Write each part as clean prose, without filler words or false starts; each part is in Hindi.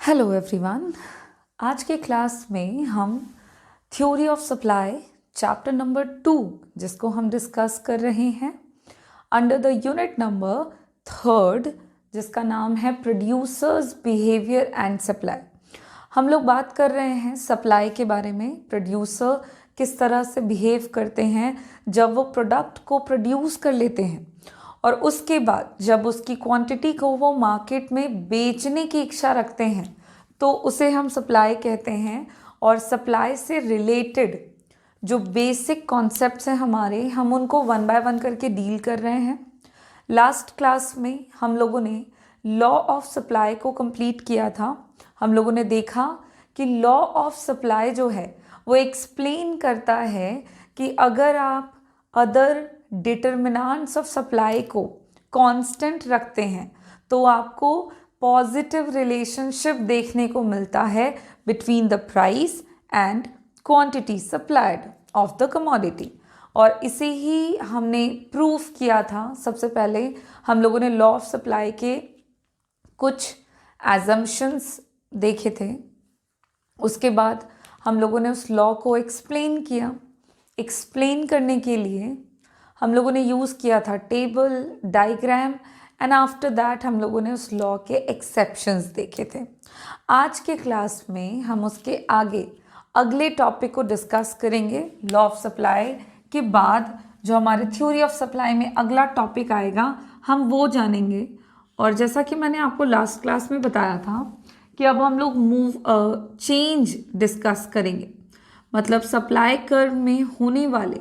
Hello everyone. आज के क्लास में हम theory of supply chapter number 2 जिसको हम डिस्कस कर रहे हैं अंडर द यूनिट नंबर 3 जिसका नाम है प्रोड्यूसर्स बिहेवियर एंड सप्लाई। हम लोग बात कर रहे हैं सप्लाई के बारे में। प्रोड्यूसर किस तरह से बिहेव करते हैं जब वो प्रोडक्ट को प्रोड्यूस कर लेते हैं और उसके बाद जब उसकी क्वांटिटी को वो मार्केट में बेचने की इच्छा रखते हैं तो उसे हम सप्लाई कहते हैं। और सप्लाई से रिलेटेड जो बेसिक कॉन्सेप्ट्स हैं हमारे, हम उनको वन बाय वन करके डील कर रहे हैं। लास्ट क्लास में हम लोगों ने लॉ ऑफ सप्लाई को कंप्लीट किया था। हम लोगों ने देखा कि लॉ ऑफ सप्लाई जो है वो एक्सप्लेन करता है कि अगर आप अदर डिटर्मिनेंट्स ऑफ सप्लाई को कांस्टेंट रखते हैं तो आपको पॉजिटिव रिलेशनशिप देखने को मिलता है between the price and quantity supplied of the commodity. और इसे ही हमने प्रूफ किया था। सबसे पहले हम लोगों ने लॉ ऑफ सप्लाई के कुछ एजम्पशंस देखे थे, उसके बाद हम लोगों ने उस लॉ को एक्सप्लेन किया। एक्सप्लेन करने के लिए हम लोगों ने यूज़ किया था table, diagram and after that हम लोगों ने उस लॉ के एक्सेप्शंस देखे थे। आज के क्लास में हम उसके आगे अगले टॉपिक को डिस्कस करेंगे। लॉ ऑफ सप्लाई के बाद जो हमारे थ्योरी ऑफ सप्लाई में अगला टॉपिक आएगा हम वो जानेंगे। और जैसा कि मैंने आपको लास्ट क्लास में बताया था कि अब हम लोग चेंज डिस्कस करेंगे, मतलब सप्लाई कर्व में होने वाले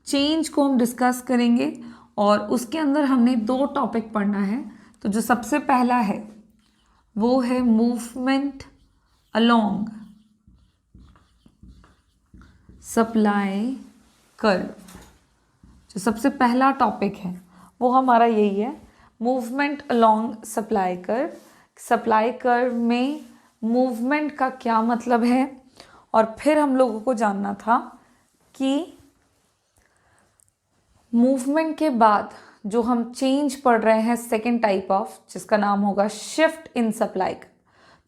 चेंज को हम डिस्कस करेंगे। और उसके अंदर हमने 2 टॉपिक पढ़ना है। तो जो सबसे पहला है वो है मूवमेंट अलोंग सप्लाई कर्व। जो सबसे पहला टॉपिक है वो हमारा यही है, movement along supply curve. Supply curve में मूवमेंट का क्या मतलब है। और फिर हम लोगों को जानना था कि मूवमेंट के बाद जो हम चेंज पढ़ रहे हैं सेकेंड टाइप ऑफ, जिसका नाम होगा शिफ्ट इन सप्लाई।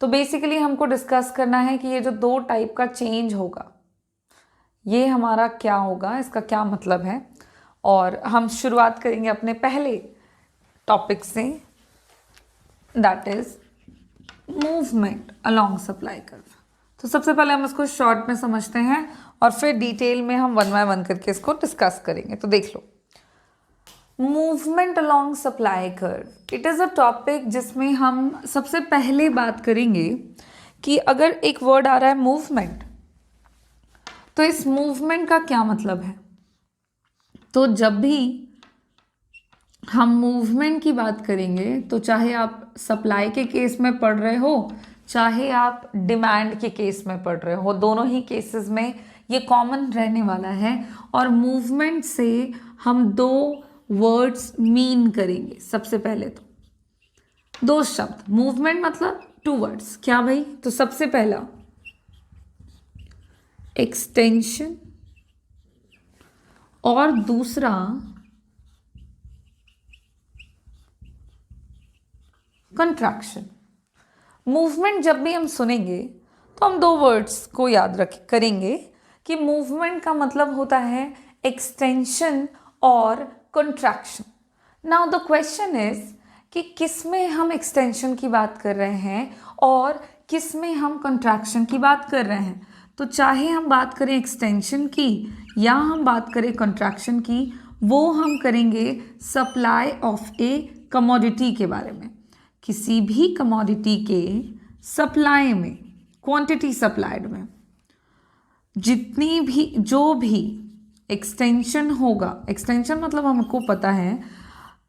तो बेसिकली हमको डिस्कस करना है कि ये जो 2 टाइप का चेंज होगा ये हमारा क्या होगा, इसका क्या मतलब है। और हम शुरुआत करेंगे अपने पहले टॉपिक से, that is movement along supply curve. तो सबसे पहले हम इसको शॉर्ट में समझते हैं और फिर डिटेल में हम वन बाय वन करके इसको डिस्कस करेंगे। तो देख लो, movement along supply curve it is a topic जिसमें हम सबसे पहले बात करेंगे कि अगर एक वर्ड आ रहा है मूवमेंट, तो इस मूवमेंट का क्या मतलब है। तो जब भी हम मूवमेंट की बात करेंगे तो चाहे आप सप्लाई के केस में पढ़ रहे हो चाहे आप डिमांड के केस में पढ़ रहे हो, दोनों ही केसेस में ये कॉमन रहने वाला है। और मूवमेंट से हम 2 वर्ड्स मीन करेंगे। सबसे पहले तो 2 शब्द, मूवमेंट मतलब 2 वर्ड्स। क्या भाई? तो सबसे पहला एक्सटेंशन और दूसरा कंट्रैक्शन। मूवमेंट जब भी हम सुनेंगे तो हम 2 वर्ड्स को याद करेंगे कि मूवमेंट का मतलब होता है एक्सटेंशन और contraction. Now the question is कि किस में हम एक्सटेंशन की बात कर रहे हैं और किस में हम कंट्रैक्शन की बात कर रहे हैं। तो चाहे हम बात करें एक्सटेंशन की या हम बात करें कंट्रैक्शन की, वो हम करेंगे सप्लाई ऑफ ए कमोडिटी के बारे में। किसी भी कमोडिटी के सप्लाई में, क्वांटिटी सप्लाइड में जितनी भी जो भी एक्सटेंशन होगा, एक्सटेंशन मतलब हमको पता है,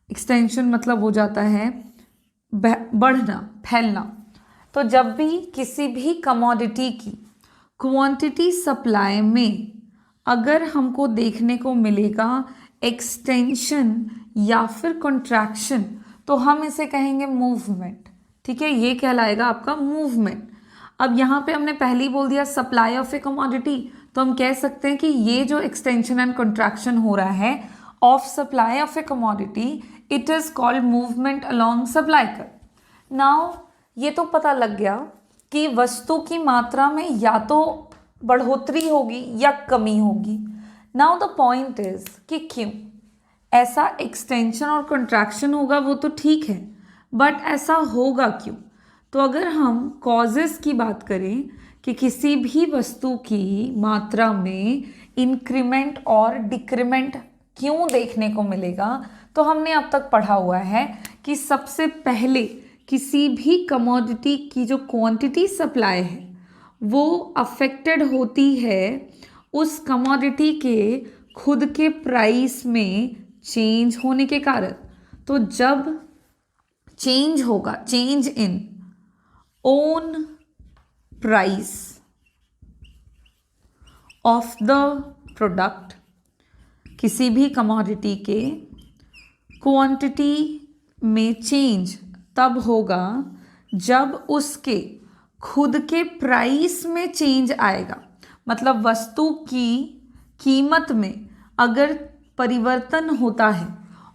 एक्सटेंशन मतलब हो जाता है बढ़ना, फैलना। तो जब भी किसी भी कमोडिटी की क्वांटिटी सप्लाई में अगर हमको देखने को मिलेगा एक्सटेंशन या फिर कंट्रैक्शन तो हम इसे कहेंगे मूवमेंट। ठीक है, ये कहलाएगा आपका मूवमेंट। अब यहाँ पे हमने पहले ही बोल दिया सप्लाई ऑफ ए कमोडिटी, तो हम कह सकते हैं कि ये जो एक्सटेंशन एंड कंट्रैक्शन हो रहा है of supply of A commodity, it is called movement along supply curve. Now ये तो पता लग गया कि वस्तु की मात्रा में या तो बढ़ोतरी होगी या कमी होगी। नाउ द पॉइंट इज कि क्यों ऐसा एक्सटेंशन और कंट्रैक्शन होगा, वो तो ठीक है, बट ऐसा होगा क्यों? तो अगर हम कॉजेस की बात करें कि किसी भी वस्तु की मात्रा में इंक्रीमेंट और डिक्रीमेंट क्यों देखने को मिलेगा, तो हमने अब तक पढ़ा हुआ है कि सबसे पहले किसी भी कमोडिटी की जो क्वांटिटी सप्लाई है वो अफेक्टेड होती है उस कमोडिटी के खुद के प्राइस में चेंज होने के कारण। तो जब चेंज होगा, change in own price of the product, किसी भी कमोडिटी के क्वांटिटी में चेंज तब होगा जब उसके खुद के प्राइस में चेंज आएगा। मतलब वस्तु की कीमत में अगर परिवर्तन होता है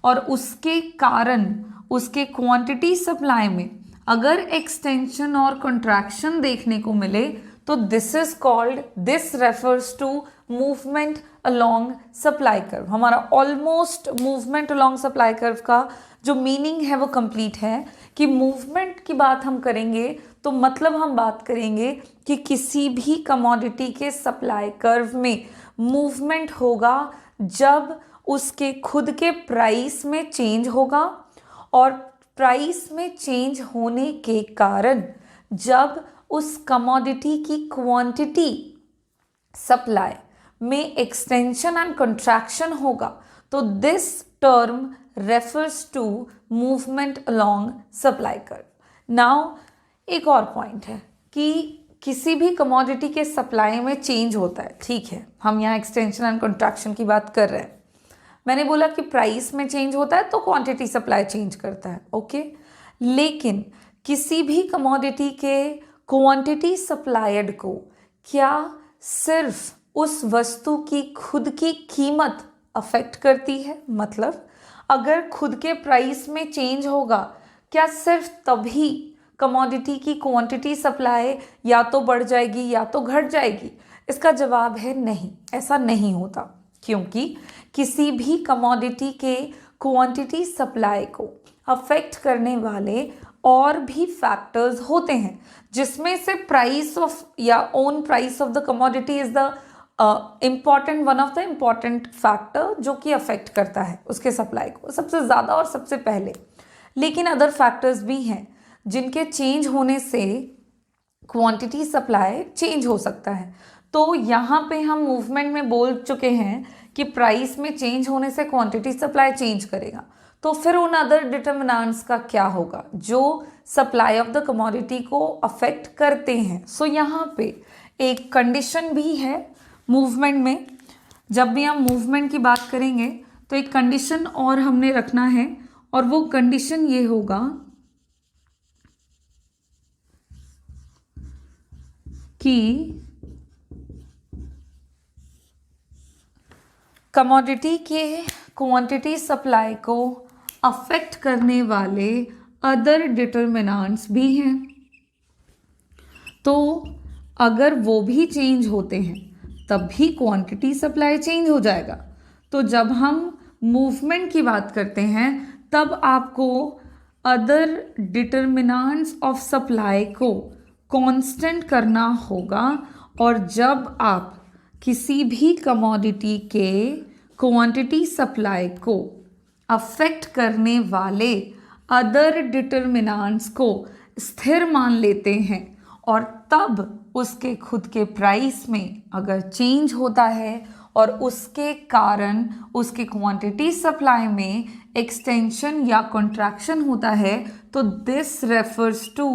और उसके कारण उसके क्वांटिटी सप्लाई में अगर एक्सटेंशन और कंट्रैक्शन देखने को मिले, तो this is called, this refers to movement along supply curve. हमारा almost movement along supply curve का जो मीनिंग है वो कंप्लीट है कि मूवमेंट की बात हम करेंगे तो मतलब हम बात करेंगे कि किसी भी कमोडिटी के सप्लाई कर्व में मूवमेंट होगा जब उसके खुद के प्राइस में चेंज होगा, और प्राइस में चेंज होने के कारण जब उस कमोडिटी की क्वांटिटी सप्लाई में एक्सटेंशन एंड कंट्रैक्शन होगा, तो this term refers to movement along supply curve. Now एक और पॉइंट है कि किसी भी कमोडिटी के सप्लाई में चेंज होता है, ठीक है, हम यहाँ एक्सटेंशन एंड कंट्रैक्शन की बात कर रहे हैं। मैंने बोला कि प्राइस में चेंज होता है तो क्वांटिटी सप्लाई चेंज करता है, ओके। लेकिन किसी भी कमोडिटी के क्वांटिटी सप्लाइड को क्या सिर्फ उस वस्तु की खुद की कीमत अफेक्ट करती है? मतलब अगर खुद के प्राइस में चेंज होगा, क्या सिर्फ तभी कमोडिटी की क्वांटिटी सप्लाई या तो बढ़ जाएगी या तो घट जाएगी? इसका जवाब है नहीं, ऐसा नहीं होता, क्योंकि किसी भी कमोडिटी के क्वांटिटी सप्लाई को अफेक्ट करने वाले और भी फैक्टर्स होते हैं, जिसमें से प्राइस ऑफ या own price of the commodity is the important, one of the important factor जो कि अफेक्ट करता है उसके सप्लाई को सबसे ज़्यादा और सबसे पहले। लेकिन अदर फैक्टर्स भी हैं जिनके चेंज होने से क्वांटिटी सप्लाई चेंज हो सकता है। तो यहाँ पे हम मूवमेंट में बोल चुके हैं कि प्राइस में चेंज होने से क्वांटिटी सप्लाई चेंज करेगा, तो फिर उन अदर डिटर्मिनेंट्स का क्या होगा जो सप्लाई ऑफ द कमोडिटी को अफेक्ट करते हैं। सो यहाँ पे एक कंडीशन भी है मूवमेंट में। जब भी हम मूवमेंट की बात करेंगे तो एक कंडीशन और हमने रखना है, और वो कंडीशन ये होगा कि कमोडिटी के क्वांटिटी सप्लाई को अफेक्ट करने वाले अदर डिटर्मिनेंट्स भी हैं, तो अगर वो भी चेंज होते हैं तब भी क्वांटिटी सप्लाई चेंज हो जाएगा। तो जब हम मूवमेंट की बात करते हैं तब आपको अदर डिटर्मिनेंट्स ऑफ सप्लाई को कांस्टेंट करना होगा, और जब आप किसी भी कमोडिटी के क्वांटिटी सप्लाई को अफेक्ट करने वाले अदर डिटर्मिनेंट्स को स्थिर मान लेते हैं और तब उसके खुद के प्राइस में अगर चेंज होता है और उसके कारण उसके क्वांटिटी सप्लाई में एक्सटेंशन या कंट्रैक्शन होता है, तो this refers to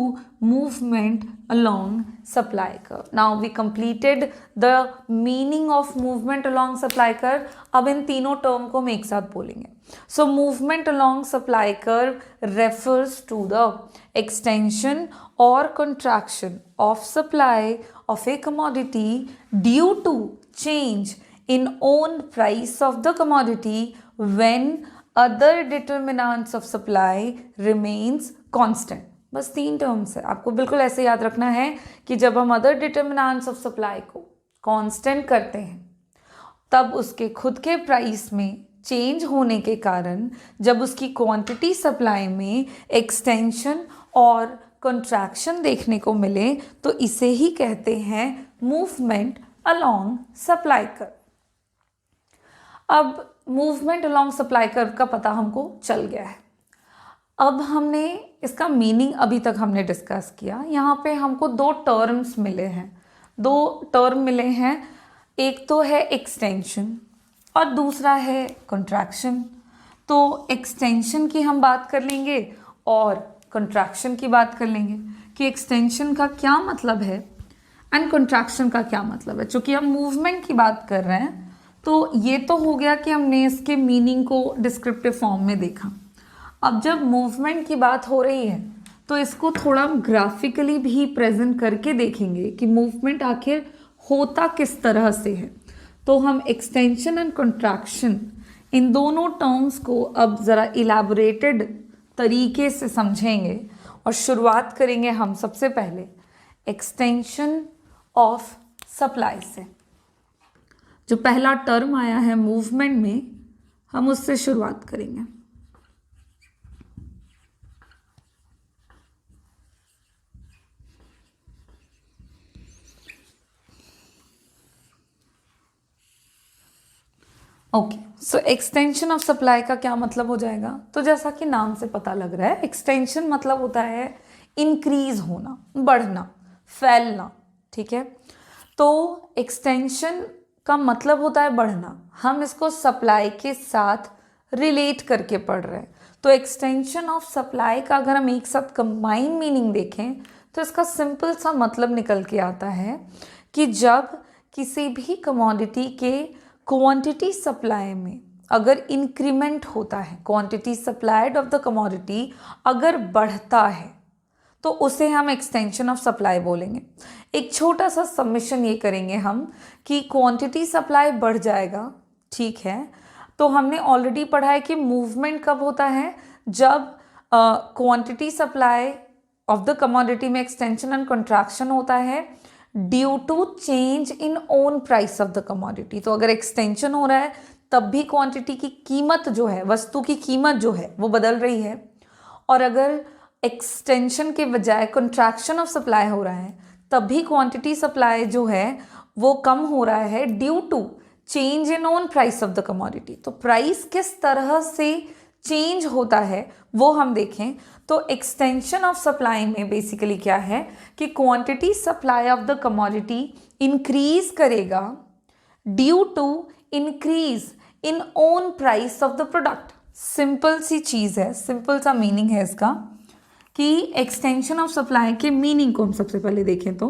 movement along supply curve. Now we completed the meaning of movement along supply curve. अब इन तीनों टर्म को हम एक साथ बोलेंगे। So movement along supply curve refers to the extension or contraction of supply of a commodity due to change in own price of the commodity when other determinants of supply remains constant. बस 3 टर्म्स है। आपको बिल्कुल ऐसे याद रखना है कि जब हम अदर डिटर्मिनेंट्स ऑफ सप्लाई को कांस्टेंट करते हैं तब उसके खुद के प्राइस में चेंज होने के कारण जब उसकी क्वांटिटी सप्लाई में एक्सटेंशन और कंट्रैक्शन देखने को मिले तो इसे ही कहते हैं मूवमेंट अलोंग सप्लाई कर्व। अब मूवमेंट अलोंग सप्लाई कर्व का पता हमको चल गया है। अब हमने इसका मीनिंग अभी तक हमने डिस्कस किया। यहाँ पे हमको 2 टर्म्स मिले हैं, 2 टर्म मिले हैं। एक तो है एक्सटेंशन और दूसरा है कंट्रैक्शन। तो एक्सटेंशन की हम बात कर लेंगे और कंट्रैक्शन की बात कर लेंगे कि एक्सटेंशन का क्या मतलब है एंड कंट्रैक्शन का क्या मतलब है। चूँकि हम मूवमेंट की बात कर रहे हैं तो ये तो हो गया कि हमने इसके मीनिंग को डिस्क्रिप्टिव फॉर्म में देखा। अब जब मूवमेंट की बात हो रही है तो इसको थोड़ा हम ग्राफिकली भी प्रेजेंट करके देखेंगे कि मूवमेंट आखिर होता किस तरह से है। तो हम एक्सटेंशन एंड कंट्रैक्शन इन दोनों टर्म्स को अब ज़रा इलैबोरेटेड तरीके से समझेंगे और शुरुआत करेंगे हम सबसे पहले एक्सटेंशन ऑफ सप्लाई से। जो पहला टर्म आया है मूवमेंट में, हम उससे शुरुआत करेंगे। Okay, so extension of supply का क्या मतलब हो जाएगा? तो जैसा कि नाम से पता लग रहा है, एक्सटेंशन मतलब होता है इंक्रीज होना, बढ़ना, फैलना। ठीक है, तो एक्सटेंशन का मतलब होता है बढ़ना। हम इसको सप्लाई के साथ रिलेट करके पढ़ रहे हैं। तो एक्सटेंशन ऑफ सप्लाई का अगर हम एक साथ कंबाइन मीनिंग देखें तो इसका सिंपल सा मतलब निकल के आता है कि जब किसी भी कमोडिटी के क्वांटिटी सप्लाई में अगर इंक्रीमेंट होता है, quantity supplied of the commodity अगर बढ़ता है तो उसे हम एक्सटेंशन ऑफ सप्लाई बोलेंगे। एक छोटा सा सबमिशन ये करेंगे हम कि क्वांटिटी सप्लाई बढ़ जाएगा, ठीक है। तो हमने ऑलरेडी पढ़ा है कि मूवमेंट कब होता है, जब quantity supply of the commodity में एक्सटेंशन एंड कंट्रैक्शन होता है due to change in own price of the commodity. तो अगर एक्सटेंशन हो रहा है तब भी क्वांटिटी की कीमत जो है, वस्तु की कीमत जो है वो बदल रही है, और अगर एक्सटेंशन के बजाय कंट्रैक्शन ऑफ सप्लाई हो रहा है तब भी क्वांटिटी सप्लाई जो है वो कम हो रहा है due to change in own price of the commodity. तो प्राइस किस तरह से चेंज होता है वो हम देखें तो एक्सटेंशन ऑफ सप्लाई में बेसिकली क्या है कि quantity supply of the commodity increase करेगा due to increase in own price of the product. Simple सी चीज़ है, सिंपल सा मीनिंग है इसका कि एक्सटेंशन ऑफ सप्लाई के मीनिंग को हम सबसे पहले देखें तो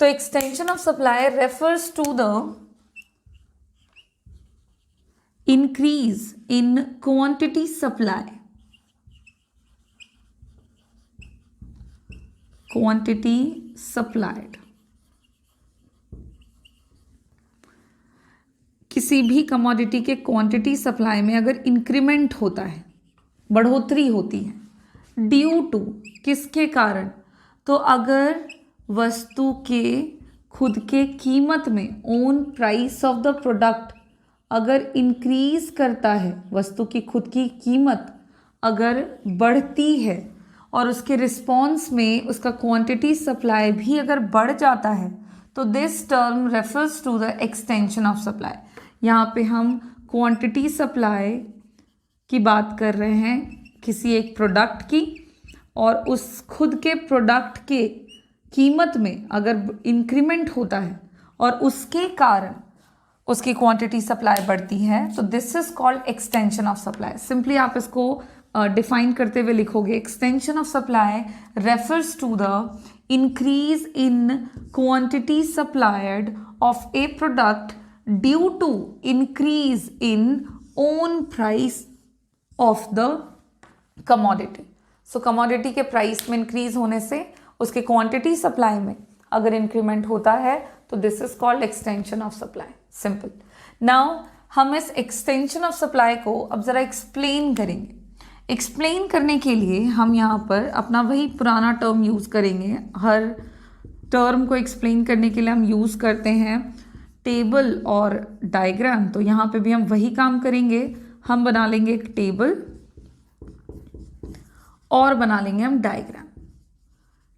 extension of supply refers to the increase in quantity supply, quantity supplied। किसी भी कमोडिटी के क्वांटिटी सप्लाई में अगर इंक्रीमेंट होता है, बढ़ोतरी होती है ड्यू टू किसके कारण, तो अगर वस्तु के खुद के कीमत में own price of the product अगर इंक्रीज करता है, वस्तु की खुद की कीमत अगर बढ़ती है और उसके रिस्पॉन्स में उसका क्वांटिटी सप्लाई भी अगर बढ़ जाता है तो this term refers to the extension of supply. यहाँ पे हम क्वांटिटी सप्लाई की बात कर रहे हैं किसी एक प्रोडक्ट की, और उस खुद के प्रोडक्ट के कीमत में अगर इंक्रीमेंट होता है और उसके कारण उसकी क्वांटिटी सप्लाई बढ़ती है तो this is called extension of supply. Simply आप इसको डिफाइन करते हुए लिखोगे, extension of supply refers to the increase in quantity supplied of a product due to increase in own price of the commodity. So commodity के प्राइस में इंक्रीज होने से उसके क्वांटिटी सप्लाई में अगर इंक्रीमेंट होता है तो this is called extension of supply. Simple. Now हम इस एक्सटेंशन ऑफ सप्लाई को अब ज़रा एक्सप्लेन करेंगे। एक्सप्लेन करने के लिए हम यहाँ पर अपना वही पुराना टर्म यूज़ करेंगे। हर टर्म को एक्सप्लेन करने के लिए हम यूज़ करते हैं टेबल और डायग्राम, तो यहाँ पे भी हम वही काम करेंगे। हम बना लेंगे एक टेबल और बना लेंगे हम डायग्राम।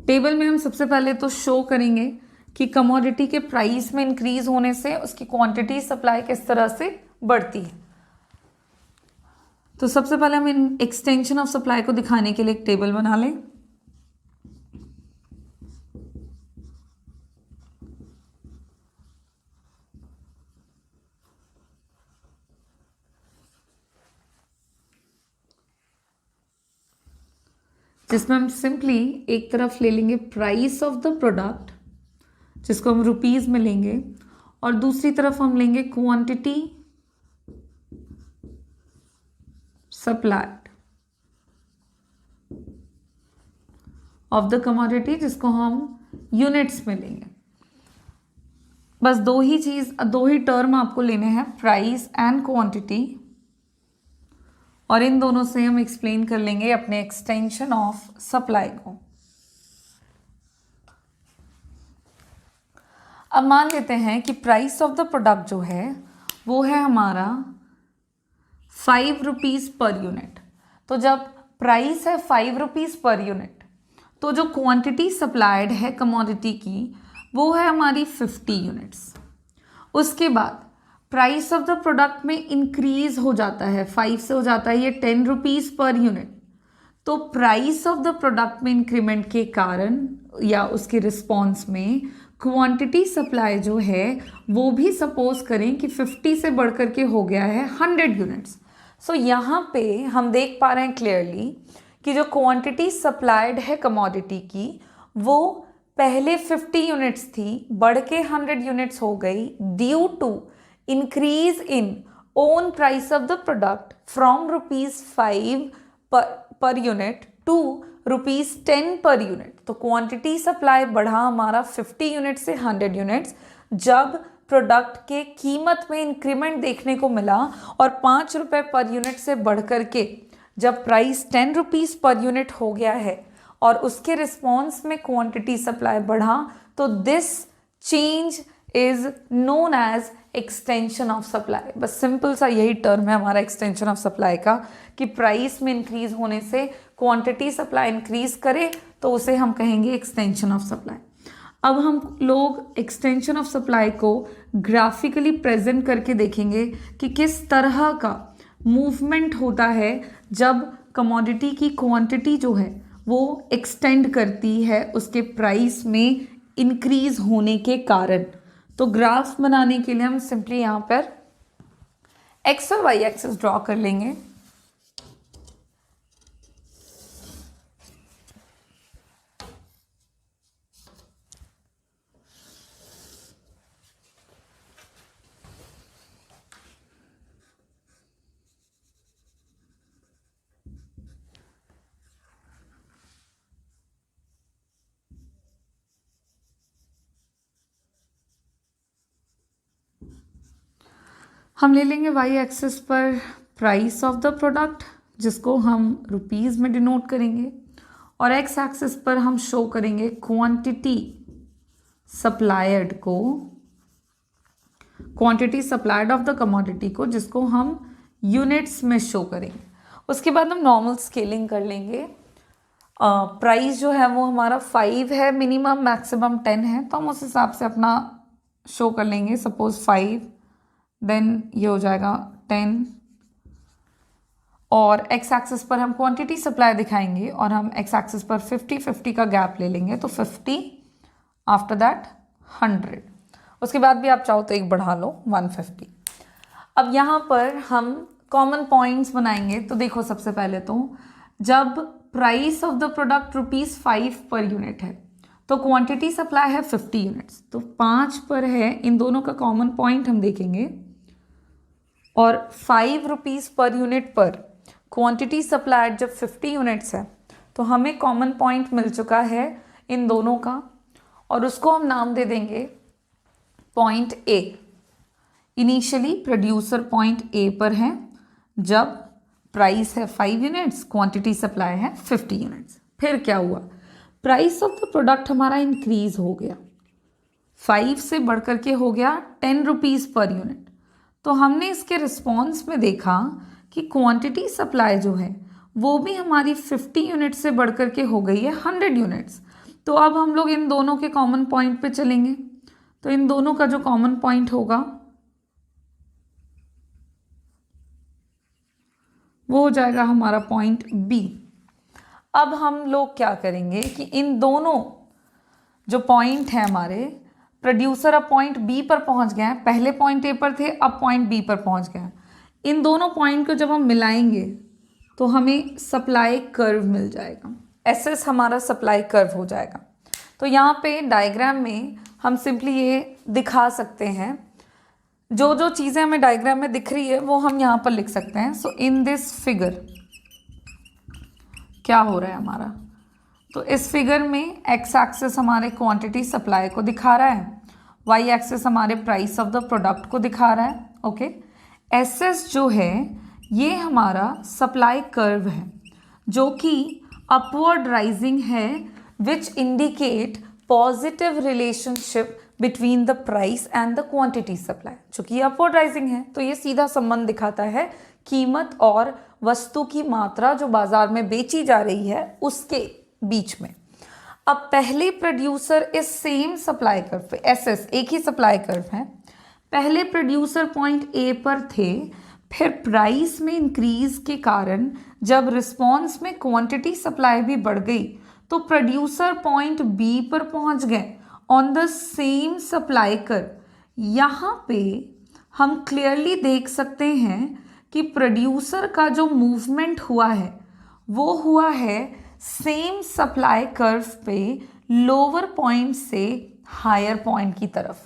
टेबल में हम सबसे पहले तो शो करेंगे कि कमोडिटी के प्राइस में इंक्रीज होने से उसकी क्वांटिटी सप्लाई किस तरह से बढ़ती है। तो सबसे पहले हम इन एक्सटेंशन ऑफ सप्लाई को दिखाने के लिए एक टेबल बना लें। जिसमें हम सिंपली एक तरफ ले लेंगे प्राइस ऑफ द प्रोडक्ट, जिसको हम रुपीज में लेंगे, और दूसरी तरफ हम लेंगे quantity supplied of the commodity, जिसको हम यूनिट्स में लेंगे। बस दो ही टर्म आपको लेने हैं, प्राइस एंड क्वांटिटी, और इन दोनों से हम एक्सप्लेन कर लेंगे अपने एक्सटेंशन ऑफ सप्लाई को। अब मान लेते हैं कि प्राइस ऑफ द प्रोडक्ट जो है वो है हमारा 5 रुपीज़ पर यूनिट। तो जब प्राइस है 5 रुपीज़ पर यूनिट, तो जो क्वांटिटी सप्लाइड है कमोडिटी की वो है हमारी 50 यूनिट्स। उसके बाद प्राइस ऑफ द प्रोडक्ट में इंक्रीज हो जाता है, 5 से हो जाता है ये 10 रुपीज़ पर यूनिट। तो प्राइस ऑफ द प्रोडक्ट में इंक्रीमेंट के कारण या उसके रिस्पॉन्स में क्वांटिटी सप्लाई जो है वो भी सपोज करें कि 50 से बढ़ कर के हो गया है 100 यूनिट्स। सो यहाँ पे हम देख पा रहे हैं क्लियरली कि जो क्वांटिटी सप्लाइड है कमोडिटी की वो पहले 50 यूनिट्स थी, बढ़ के 100 यूनिट्स हो गई due to increase in own price of the product from ₹5 per unit to ₹10 per unit। तो क्वांटिटी सप्लाई बढ़ा हमारा 50 यूनिट से 100 यूनिट्स जब प्रोडक्ट के कीमत में इंक्रीमेंट देखने को मिला, और 5 रुपये पर यूनिट से बढ़ कर के जब प्राइस 10 रुपीज़ पर यूनिट हो गया है और उसके रिस्पॉन्स में क्वांटिटी सप्लाई बढ़ा, तो this change is known as extension of supply. बस सिंपल सा यही टर्म है हमारा एक्सटेंशन ऑफ सप्लाई का कि प्राइस में इंक्रीज होने से क्वांटिटी सप्लाई इंक्रीज करे तो उसे हम कहेंगे एक्सटेंशन ऑफ सप्लाई। अब हम लोग एक्सटेंशन ऑफ सप्लाई को ग्राफिकली प्रेजेंट करके देखेंगे कि किस तरह का मूवमेंट होता है जब कमोडिटी की क्वांटिटी जो है वो एक्सटेंड करती है उसके प्राइस में इंक्रीज होने के कारण। तो ग्राफ बनाने के लिए हम सिंपली यहाँ पर एक्स और वाई एक्सिस ड्रॉ कर लेंगे। हम ले लेंगे वाई एक्सिस पर प्राइस ऑफ द प्रोडक्ट, जिसको हम रुपीज़ में डिनोट करेंगे, और एक्स एक्सिस पर हम शो करेंगे क्वांटिटी सप्लाइड को, quantity supplied of the commodity को, जिसको हम यूनिट्स में शो करेंगे। उसके बाद हम नॉर्मल स्केलिंग कर लेंगे। प्राइस जो है वो हमारा 5 है, मिनिमम मैक्सिमम 10 है, तो हम उस हिसाब से अपना शो कर लेंगे। सपोज 5, देन ये हो जाएगा 10, और एक्स एक्सिस पर हम क्वांटिटी सप्लाई दिखाएंगे और हम एक्स एक्सिस पर 50 का गैप ले लेंगे, तो 50, आफ्टर दैट 100, उसके बाद भी आप चाहो तो एक बढ़ा लो 150। अब यहाँ पर हम कॉमन पॉइंट्स बनाएंगे। तो देखो सबसे पहले तो जब price of the product ₹5 per unit है तो क्वांटिटी सप्लाई है 50 यूनिट्स, तो 5 पर है। इन दोनों का कॉमन पॉइंट हम देखेंगे, और 5 रुपीज़ पर यूनिट पर क्वांटिटी सप्लाइड जब 50 यूनिट्स है तो हमें कॉमन पॉइंट मिल चुका है इन दोनों का, और उसको हम नाम दे देंगे point A. Initially producer point A पर है जब प्राइस है 5 यूनिट्स, क्वांटिटी सप्लाई है 50 यूनिट्स। फिर क्या हुआ, प्राइस ऑफ द प्रोडक्ट हमारा इंक्रीज हो गया, 5 से बढ़कर के हो गया 10 रुपीज़ पर यूनिट। तो हमने इसके रिस्पॉन्स में देखा कि क्वांटिटी सप्लाई जो है वो भी हमारी 50 यूनिट से बढ़कर के हो गई है 100 यूनिट्स। तो अब हम लोग इन दोनों के कॉमन पॉइंट पे चलेंगे। तो इन दोनों का जो कॉमन पॉइंट होगा वो हो जाएगा हमारा पॉइंट बी। अब हम लोग क्या करेंगे कि इन दोनों जो पॉइंट है हमारे, प्रोड्यूसर अब पॉइंट बी पर पहुंच गए हैं, पहले पॉइंट ए पर थे, अब पॉइंट बी पर पहुंच गए हैं। इन दोनों पॉइंट को जब हम मिलाएंगे तो हमें सप्लाई कर्व मिल जाएगा, एसएस हमारा सप्लाई कर्व हो जाएगा। तो यहाँ पे डायग्राम में हम सिंपली ये दिखा सकते हैं, जो जो चीज़ें हमें डायग्राम में दिख रही है वो हम यहाँ पर लिख सकते हैं। सो इन दिस फिगर क्या हो रहा है हमारा, तो इस फिगर में एक्स एक्सिस हमारे क्वांटिटी सप्लाई को दिखा रहा है, वाई एक्सिस हमारे प्राइस ऑफ द प्रोडक्ट को दिखा रहा है। ओके, एसएस जो है ये हमारा सप्लाई कर्व है जो कि अपवर्ड राइजिंग है, which indicate positive relationship between the price and the quantity supply. चूंकि अपवर्ड राइजिंग है तो ये सीधा संबंध दिखाता है कीमत और वस्तु की मात्रा जो बाजार में बेची जा रही है उसके बीच में। अब पहले प्रोड्यूसर इस सेम सप्लाई कर्व पे, एसएस एक ही सप्लाई कर्व है, पहले प्रोड्यूसर पॉइंट ए पर थे, फिर प्राइस में इंक्रीज के कारण जब रिस्पॉन्स में क्वांटिटी सप्लाई भी बढ़ गई तो प्रोड्यूसर पॉइंट बी पर पहुंच गए on the same supply curve. यहाँ पे हम क्लियरली देख सकते हैं कि प्रोड्यूसर का जो मूवमेंट हुआ है वो हुआ है सेम सप्लाई कर्व पे लोअर पॉइंट से हायर पॉइंट की तरफ।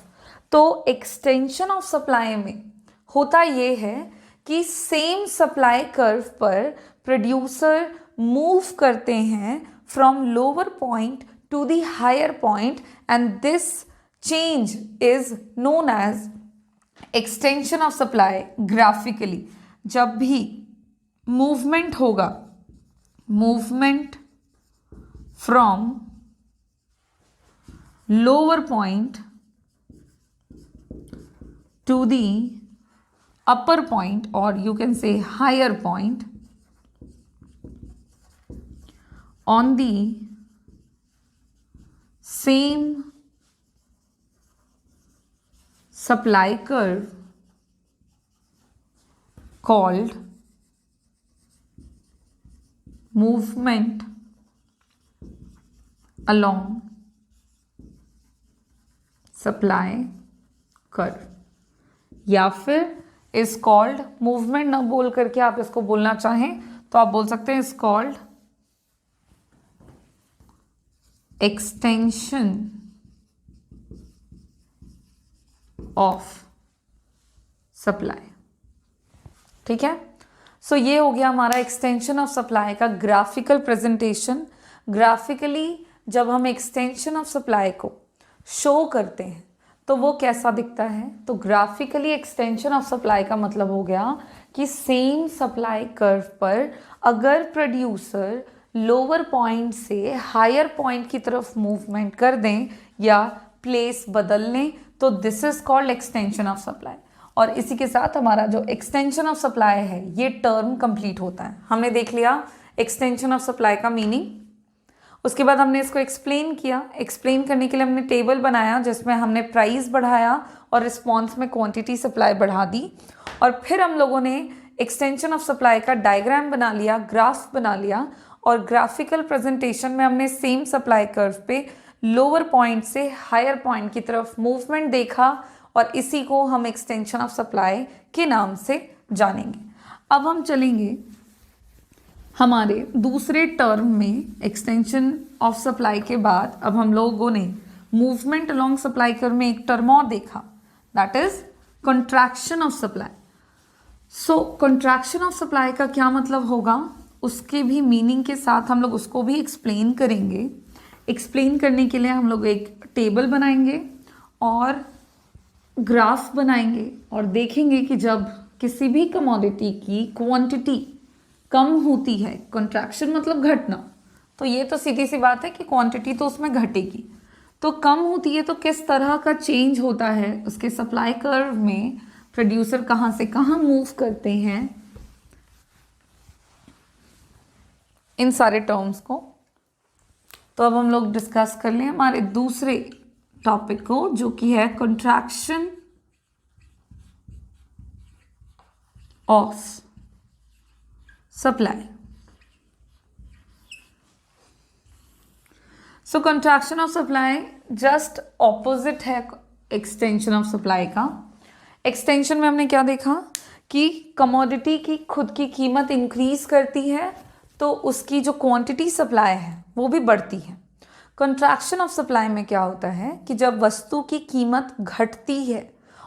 तो एक्सटेंशन ऑफ सप्लाई में होता ये है कि सेम सप्लाई कर्व पर प्रोड्यूसर मूव करते हैं from lower point to the higher point, and this change is known as extension of supply graphically. जब भी मूवमेंट होगा, movement from lower point to the upper point, or you can say higher point, on the same supply curve called movement along supply curve, या फिर इज कॉल्ड, मूवमेंट ना बोल करके आप इसको बोलना चाहें तो आप बोल सकते हैं is called extension of supply. ठीक है, सो ये हो गया हमारा एक्सटेंशन ऑफ सप्लाई का ग्राफिकल प्रेजेंटेशन। ग्राफिकली जब हम एक्सटेंशन ऑफ सप्लाई को शो करते हैं तो वो कैसा दिखता है, तो ग्राफिकली एक्सटेंशन ऑफ सप्लाई का मतलब हो गया कि सेम सप्लाई कर्व पर अगर प्रोड्यूसर लोअर पॉइंट से हायर पॉइंट की तरफ मूवमेंट कर दें या प्लेस बदल लें तो this is called extension of supply. और इसी के साथ हमारा जो एक्सटेंशन ऑफ सप्लाई है ये टर्म कंप्लीट होता है। हमने देख लिया एक्सटेंशन ऑफ सप्लाई का मीनिंग, उसके बाद हमने इसको एक्सप्लेन किया। एक्सप्लेन करने के लिए हमने टेबल बनाया जिसमें हमने प्राइस बढ़ाया और रिस्पॉन्स में क्वांटिटी सप्लाई बढ़ा दी, और फिर हम लोगों ने एक्सटेंशन ऑफ सप्लाई का डायग्राम बना लिया, ग्राफ बना लिया, और ग्राफिकल प्रेजेंटेशन में हमने सेम सप्लाई कर्व पे लोअर पॉइंट से हायर पॉइंट की तरफ मूवमेंट देखा, और इसी को हम एक्सटेंशन ऑफ सप्लाई के नाम से जानेंगे। अब हम चलेंगे हमारे दूसरे टर्म में। एक्सटेंशन ऑफ सप्लाई के बाद अब हम लोगों ने मूवमेंट अलोंग सप्लाई कर्व में एक टर्म और देखा, that is contraction of supply. So contraction of supply का क्या मतलब होगा, उसके भी मीनिंग के साथ हम लोग उसको भी एक्सप्लेन करेंगे। एक्सप्लेन करने के लिए हम लोग एक टेबल बनाएंगे और ग्राफ बनाएंगे और देखेंगे कि जब किसी भी कमोडिटी की क्वांटिटी कम होती है, कंट्रैक्शन मतलब घटना, तो ये तो सीधी सी बात है कि क्वांटिटी तो उसमें घटेगी, तो कम होती है तो किस तरह का चेंज होता है उसके सप्लाई कर्व में, प्रोड्यूसर कहाँ से कहाँ मूव करते हैं, इन सारे टर्म्स को। तो अब हम लोग डिस्कस कर लें हमारे दूसरे टॉपिक को, जो कि है contraction of supply. So contraction of supply just opposite है एक्सटेंशन ऑफ सप्लाई का। एक्सटेंशन में हमने क्या देखा कि कमोडिटी की खुद की कीमत इंक्रीज करती है तो उसकी जो क्वांटिटी सप्लाई है वो भी बढ़ती है। कंट्रैक्शन ऑफ सप्लाई में क्या होता है कि जब वस्तु की कीमत घटती है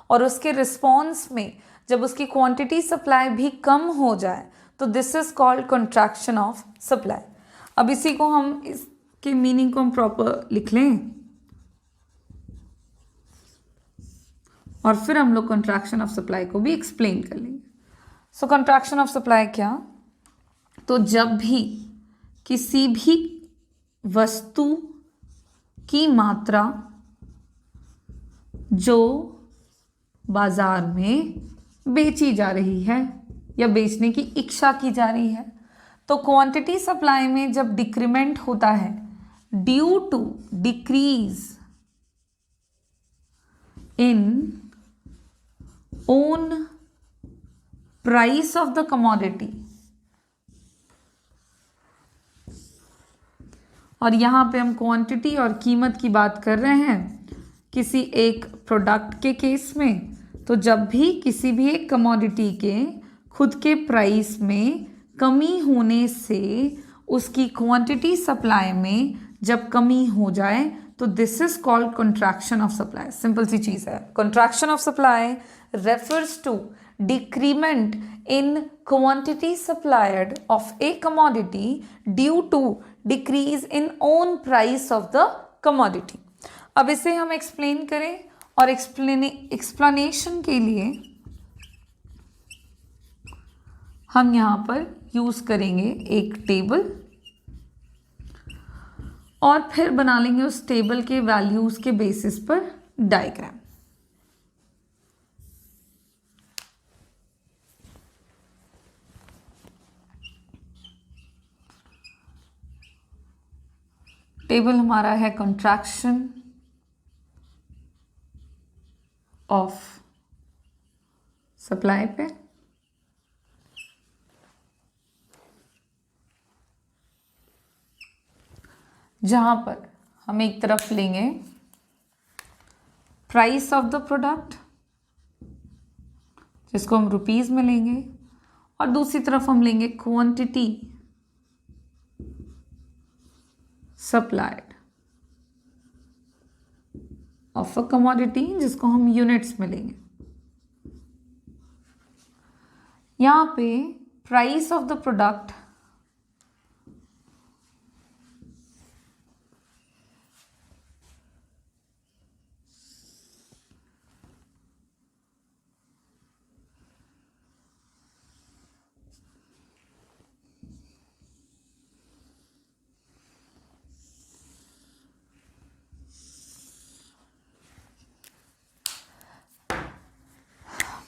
और उसके रिस्पॉन्स में जब उसकी क्वांटिटी सप्लाई भी कम हो जाए तो this is called contraction of supply. अब इसी को हम इसके मीनिंग को हम प्रॉपर लिख लें और फिर हम लोग कंट्रैक्शन ऑफ सप्लाई को भी एक्सप्लेन कर लेंगे। सो कंट्रैक्शन ऑफ सप्लाई क्या, तो जब भी किसी भी वस्तु की मात्रा जो बाजार में बेची जा रही है या बेचने की इच्छा की जा रही है, तो क्वांटिटी सप्लाई में जब डिक्रीमेंट होता है due to decrease in own price of the commodity, और यहाँ पे हम क्वांटिटी और कीमत की बात कर रहे हैं किसी एक प्रोडक्ट के केस में, तो जब भी किसी भी एक कमोडिटी के खुद के प्राइस में कमी होने से उसकी क्वांटिटी सप्लाई में जब कमी हो जाए तो this is called contraction of supply. Simple सी चीज़ है, contraction of supply refers to decrement in quantity supplied of a commodity due to decrease in own price of the commodity। अब इसे हम एक्सप्लेन करें और एक्सप्लेनेशन के लिए हम यहाँ पर यूज करेंगे एक टेबल और फिर बना लेंगे उस टेबल के वैल्यूज के बेसिस पर डायग्राम। टेबल हमारा है कंट्रैक्शन ऑफ सप्लाई पे, जहां पर हम एक तरफ लेंगे प्राइस ऑफ द प्रोडक्ट जिसको हम रुपीज में लेंगे और दूसरी तरफ हम लेंगे quantity supplied of a commodity जिसको हम यूनिट्स में लेंगे। यहां पे प्राइस ऑफ द प्रोडक्ट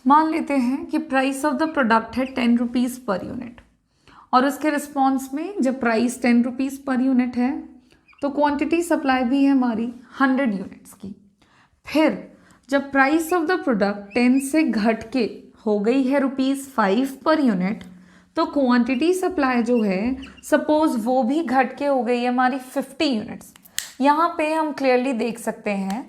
मान लेते हैं कि प्राइस ऑफ द प्रोडक्ट है 10 रुपीज़ पर यूनिट और उसके रिस्पॉन्स में जब प्राइस 10 रुपीज़ पर यूनिट है तो क्वांटिटी सप्लाई भी है हमारी 100 यूनिट्स की। फिर जब प्राइस ऑफ द प्रोडक्ट 10 से घट के हो गई है ₹5 पर यूनिट तो क्वांटिटी सप्लाई जो है सपोज वो भी घट के हो गई है हमारी 50 यूनिट्स। यहाँ पे हम क्लियरली देख सकते हैं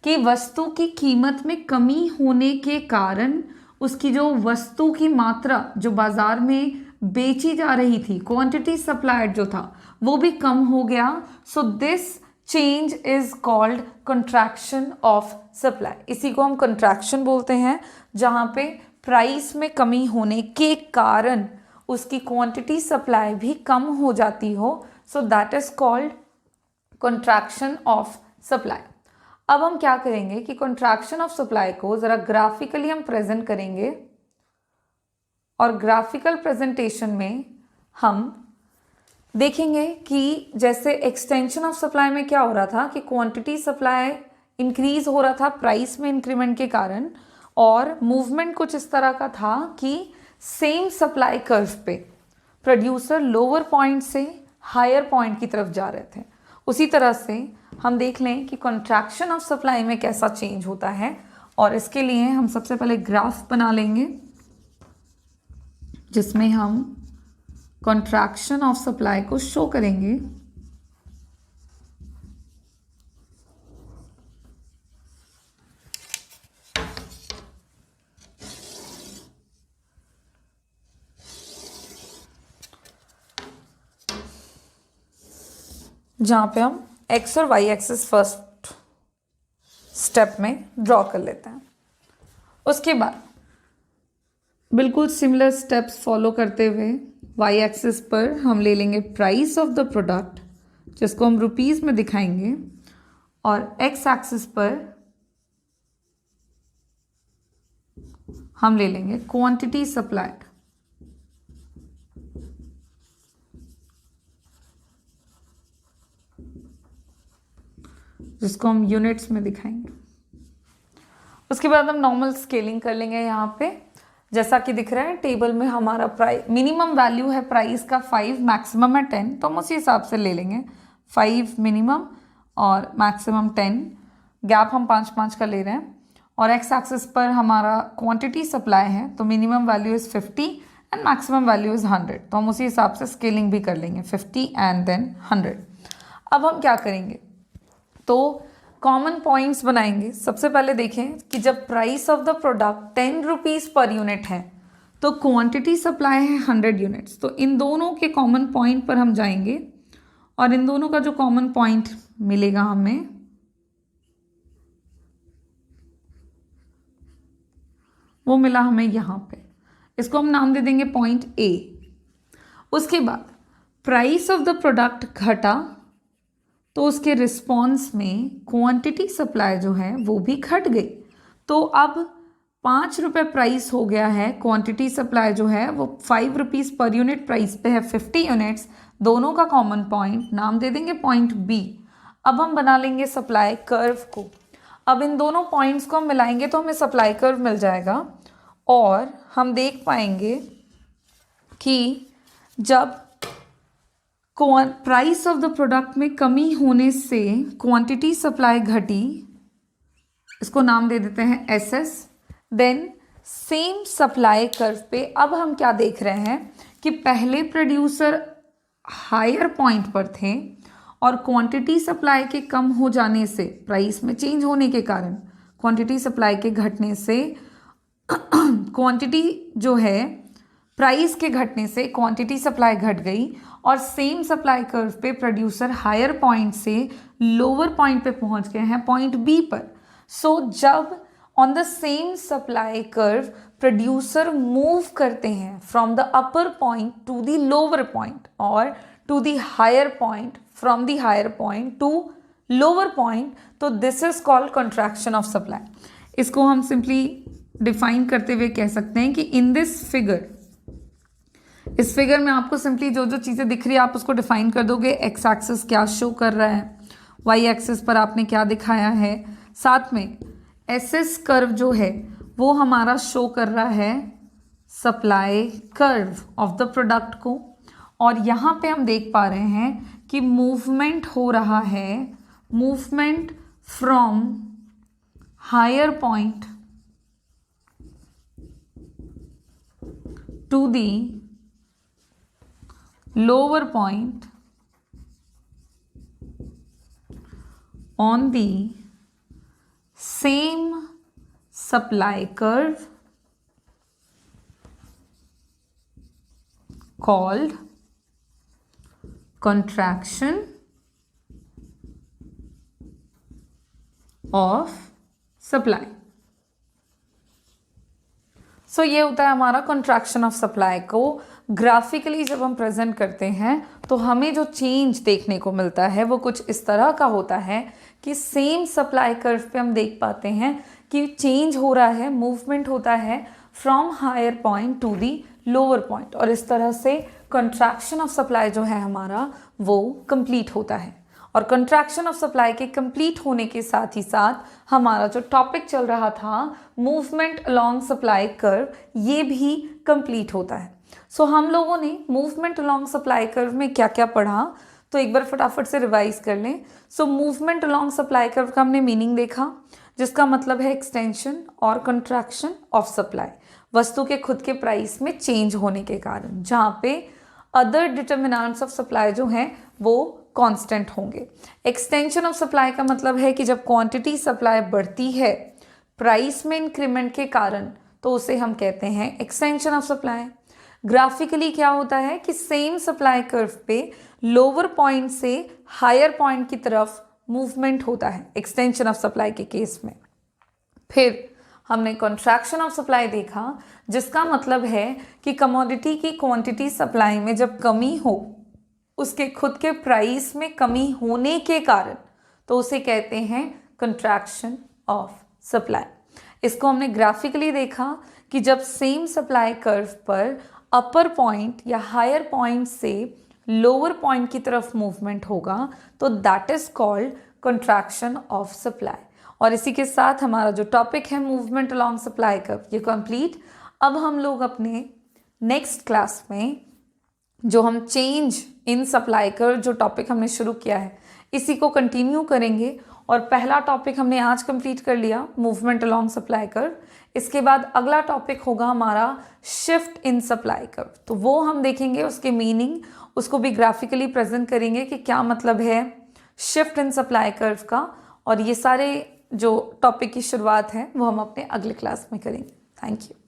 कि वस्तु की कीमत में कमी होने के कारण उसकी जो वस्तु की मात्रा जो बाजार में बेची जा रही थी, क्वांटिटी सप्लाइड जो था वो भी कम हो गया। So this change is called contraction of supply. इसी को हम कंट्रैक्शन बोलते हैं, जहाँ पे प्राइस में कमी होने के कारण उसकी क्वांटिटी सप्लाई भी कम हो जाती हो। So that is called contraction of supply. अब हम क्या करेंगे कि कॉन्ट्रैक्शन ऑफ सप्लाई को ज़रा ग्राफिकली हम प्रेजेंट करेंगे, और ग्राफिकल प्रेजेंटेशन में हम देखेंगे कि जैसे एक्सटेंशन ऑफ सप्लाई में क्या हो रहा था कि क्वांटिटी सप्लाई इंक्रीज हो रहा था प्राइस में इंक्रीमेंट के कारण, और मूवमेंट कुछ इस तरह का था कि सेम सप्लाई कर्व पे प्रोड्यूसर लोअर पॉइंट से हायर पॉइंट की तरफ जा रहे थे। उसी तरह से हम देख लें कि कॉन्ट्रैक्शन ऑफ सप्लाई में कैसा चेंज होता है, और इसके लिए हम सबसे पहले ग्राफ बना लेंगे जिसमें हम कॉन्ट्रैक्शन ऑफ सप्लाई को शो करेंगे। जहाँ पे हम एक्स और वाई एक्सिस फर्स्ट स्टेप में ड्रॉ कर लेते हैं। उसके बाद बिल्कुल सिमिलर स्टेप्स फॉलो करते हुए वाई एक्सिस पर हम ले लेंगे प्राइस ऑफ द प्रोडक्ट जिसको हम रुपीस में दिखाएंगे, और एक्स एक्सिस पर हम ले लेंगे क्वांटिटी सप्लाइड जिसको हम यूनिट्स में दिखाएंगे। उसके बाद हम नॉर्मल स्केलिंग कर लेंगे। यहाँ पे जैसा कि दिख रहा है टेबल में हमारा प्राइस मिनिमम वैल्यू है प्राइस का 5, मैक्सिमम है 10, तो हम उसी हिसाब से ले लेंगे 5 मिनिमम और मैक्सिमम 10। गैप हम 5-5 का ले रहे हैं, और एक्स एक्सिस पर हमारा क्वांटिटी सप्लाई है तो minimum value is 50 and maximum value is 100, तो हम उसी हिसाब से स्केलिंग भी कर लेंगे 50 एंड देन 100। अब हम क्या करेंगे तो कॉमन पॉइंट्स बनाएंगे। सबसे पहले देखें कि जब price of the product 10 rupees per unit है तो क्वांटिटी सप्लाई है 100 यूनिट्स, तो इन दोनों के कॉमन पॉइंट पर हम जाएंगे, और इन दोनों का जो कॉमन पॉइंट मिलेगा हमें वो मिला हमें यहाँ पे, इसको हम नाम दे देंगे पॉइंट ए। उसके बाद प्राइस ऑफ द प्रोडक्ट घटा तो उसके रिस्पॉन्स में क्वांटिटी सप्लाई जो है वो भी घट गई, तो अब 5 रुपये प्राइस हो गया है। क्वांटिटी सप्लाई जो है वो 5 रुपीज़ पर यूनिट प्राइस पे है 50 यूनिट्स, दोनों का कॉमन पॉइंट नाम दे देंगे पॉइंट बी। अब हम बना लेंगे सप्लाई कर्व को। अब इन दोनों पॉइंट्स को हम मिलाएंगे तो हमें सप्लाई कर्व मिल जाएगा, और हम देख पाएंगे कि जब प्राइस ऑफ द प्रोडक्ट में कमी होने से क्वांटिटी सप्लाई घटी, इसको नाम दे देते हैं S S. Then same supply curve पे अब हम क्या देख रहे हैं कि पहले प्रोड्यूसर हायर पॉइंट पर थे, और क्वांटिटी सप्लाई के कम हो जाने से प्राइस में चेंज होने के कारण क्वांटिटी सप्लाई के घटने से क्वांटिटी जो है प्राइस के घटने से क्वांटिटी सप्लाई घट गई, और सेम सप्लाई कर्व पे प्रोड्यूसर हायर पॉइंट से लोअर पॉइंट पे पहुंच गए हैं पॉइंट बी पर। सो जब on the same supply curve producer move करते हैं from the upper point to the lower point, और to the higher point from the higher point to lower point, तो this is called contraction of supply. इसको हम सिंपली डिफाइन करते हुए कह सकते हैं कि इन दिस फिगर, इस फिगर में आपको सिंपली जो जो चीज़ें दिख रही है आप उसको डिफाइन कर दोगे। एक्स एक्सिस क्या शो कर रहा है, वाई एक्सिस पर आपने क्या दिखाया है, साथ में एस एस कर्व जो है वो हमारा शो कर रहा है supply curve of the product को, और यहाँ पे हम देख पा रहे हैं कि मूवमेंट हो रहा है, movement from higher point to the lower point on the same supply curve called contraction of supply। सो ये होता है हमारा कॉन्ट्रैक्शन ऑफ सप्लाई को ग्राफिकली जब हम प्रेजेंट करते हैं तो हमें जो चेंज देखने को मिलता है वो कुछ इस तरह का होता है कि सेम सप्लाई कर्व पे हम देख पाते हैं कि चेंज हो रहा है, मूवमेंट होता है from higher point to the lower point, और इस तरह से कंट्रैक्शन ऑफ सप्लाई जो है हमारा वो कंप्लीट होता है। और कंट्रैक्शन ऑफ सप्लाई के कंप्लीट होने के साथ ही साथ हमारा जो टॉपिक चल रहा था मूवमेंट अलोंग सप्लाई कर्व, ये भी कंप्लीट होता है। सो हम लोगों ने मूवमेंट अलोंग सप्लाई कर्व में क्या क्या पढ़ा, तो एक बार फटाफट से रिवाइज कर लें। सो मूवमेंट अलोंग सप्लाई कर्व का हमने मीनिंग देखा, जिसका मतलब है एक्सटेंशन और कंट्रैक्शन ऑफ सप्लाई, वस्तु के खुद के प्राइस में चेंज होने के कारण, जहाँ पे अदर डिटर्मिनेंट्स ऑफ सप्लाई जो हैं वो कांस्टेंट होंगे। एक्सटेंशन ऑफ सप्लाई का मतलब है कि जब क्वांटिटी सप्लाई बढ़ती है प्राइस में इंक्रीमेंट के कारण, तो उसे हम कहते हैं एक्सटेंशन ऑफ सप्लाई। ग्राफिकली क्या होता है कि सेम सप्लाई कर्व पे लोअर पॉइंट से हायर पॉइंट की तरफ मूवमेंट होता है एक्सटेंशन ऑफ सप्लाई के केस में। फिर हमने कंट्रैक्शन ऑफ सप्लाई देखा, जिसका मतलब है कि कमोडिटी की क्वांटिटी सप्लाई में जब कमी हो, उसके खुद के प्राइस में कमी होने के कारण, तो उसे कहते हैं कंट्रैक्शन ऑफ सप्लाई। इसको हमने ग्राफिकली देखा कि जब सेम सप्लाई कर्व पर अपर पॉइंट या हायर पॉइंट से लोअर पॉइंट की तरफ मूवमेंट होगा, तो that is called contraction of supply. और इसी के साथ हमारा जो टॉपिक है मूवमेंट अलोंग सप्लाई कर्व, ये कंप्लीट। अब हम लोग अपने नेक्स्ट क्लास में जो हम चेंज इन सप्लाई कर्व जो टॉपिक हमने शुरू किया है, इसी को कंटिन्यू करेंगे। और पहला टॉपिक हमने आज कंप्लीट कर लिया, मूवमेंट अलोंग सप्लाई कर्व। इसके बाद अगला टॉपिक होगा हमारा शिफ्ट इन सप्लाई कर्व, तो वो हम देखेंगे, उसके मीनिंग, उसको भी ग्राफिकली प्रेजेंट करेंगे कि क्या मतलब है शिफ्ट इन सप्लाई कर्व का। और ये सारे जो टॉपिक की शुरुआत है वो हम अपने अगले क्लास में करेंगे। Thank you.